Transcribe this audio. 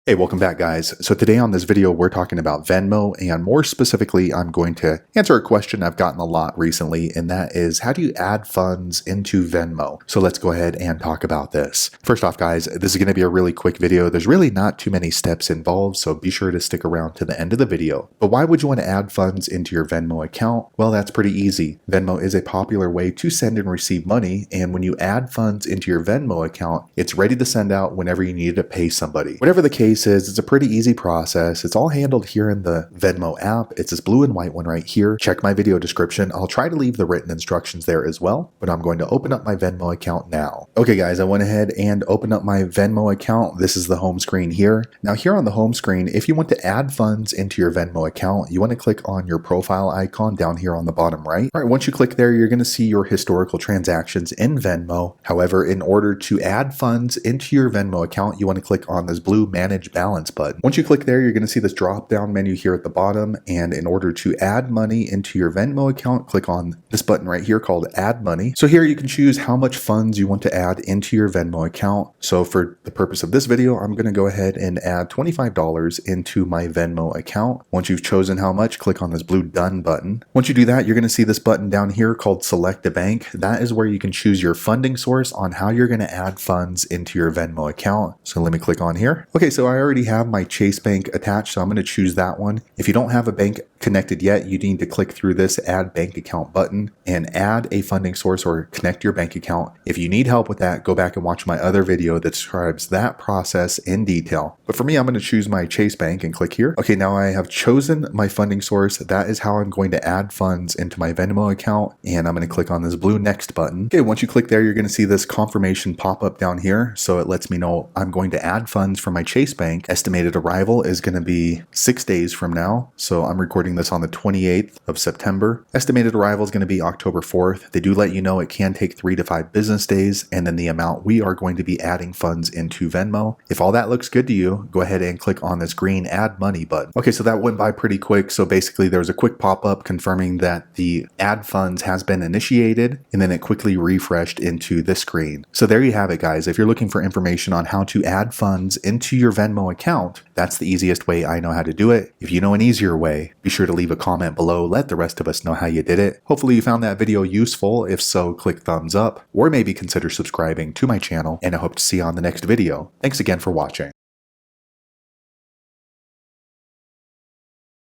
Hey, welcome back guys. So today on this video, we're talking about Venmo, and more specifically, I'm going to answer a question I've gotten a lot recently, and that is, how do you add funds into Venmo? So let's go ahead and talk about this. First off guys, this is going to be a really quick video. There's really not too many steps involved, so be sure to stick around to the end of the video. But why would you want to add funds into your Venmo account? Well, that's pretty easy. Venmo is a popular way to send and receive money, and when you add funds into your Venmo account, it's ready to send out whenever you need to pay somebody. Whatever the case is, it's a pretty easy process. It's all handled here in the Venmo app. It's this blue and white one right here. Check my video description. I'll try to leave the written instructions there as well, but I'm going to open up my Venmo account now. Okay guys, I went ahead and opened up my Venmo account. This is the home screen here. Now here on the home screen, if you want to add funds into your Venmo account, you want to click on your profile icon down here on the bottom right. All right, once you click there, you're going to see your historical transactions in Venmo. However, in order to add funds into your Venmo account, you want to click on this blue manage balance button. Once you click there, you're going to see this drop down menu here at the bottom, and in order to add money into your Venmo account, click on this button right here called add money. So here you can choose how much funds you want to add into your Venmo account. So for the purpose of this video, I'm going to go ahead and add $25 into my Venmo account. Once you've chosen how much, click on this blue done button. Once you do that, you're going to see this button down here called select a bank. That is where you can choose your funding source on how you're going to add funds into your Venmo account. So let me click on here. Okay, so I already have my Chase Bank attached, so I'm going to choose that one. If you don't have a bank connected yet, you need to click through this add bank account button and add a funding source or connect your bank account. If you need help with that, go back and watch my other video that describes that process in detail. But for me, I'm going to choose my Chase Bank and click here. Okay, now I have chosen my funding source. That is how I'm going to add funds into my Venmo account, and I'm going to click on this blue next button. Okay, once you click there, you're going to see this confirmation pop up down here. So it lets me know I'm going to add funds from my Chase Bank. Estimated arrival is going to be 6 days from now. So I'm recording this on the 28th of September. Estimated arrival is going to be October 4th. They do let you know it can take 3 to 5 business days, and then the amount we are going to be adding funds into Venmo. If all that looks good to you, go ahead and click on this green add money button. Okay, so that went by pretty quick. So basically there was a quick pop-up confirming that the add funds has been initiated, and then it quickly refreshed into this screen. So there you have it guys. If you're looking for information on how to add funds into your Venmo account, that's the easiest way I know how to do it. If you know an easier way, be sure to leave a comment below. Let the rest of us know how you did it. Hopefully you found that video useful. If so, click thumbs up or maybe consider subscribing to my channel, and I hope to see you on the next video. Thanks again for watching.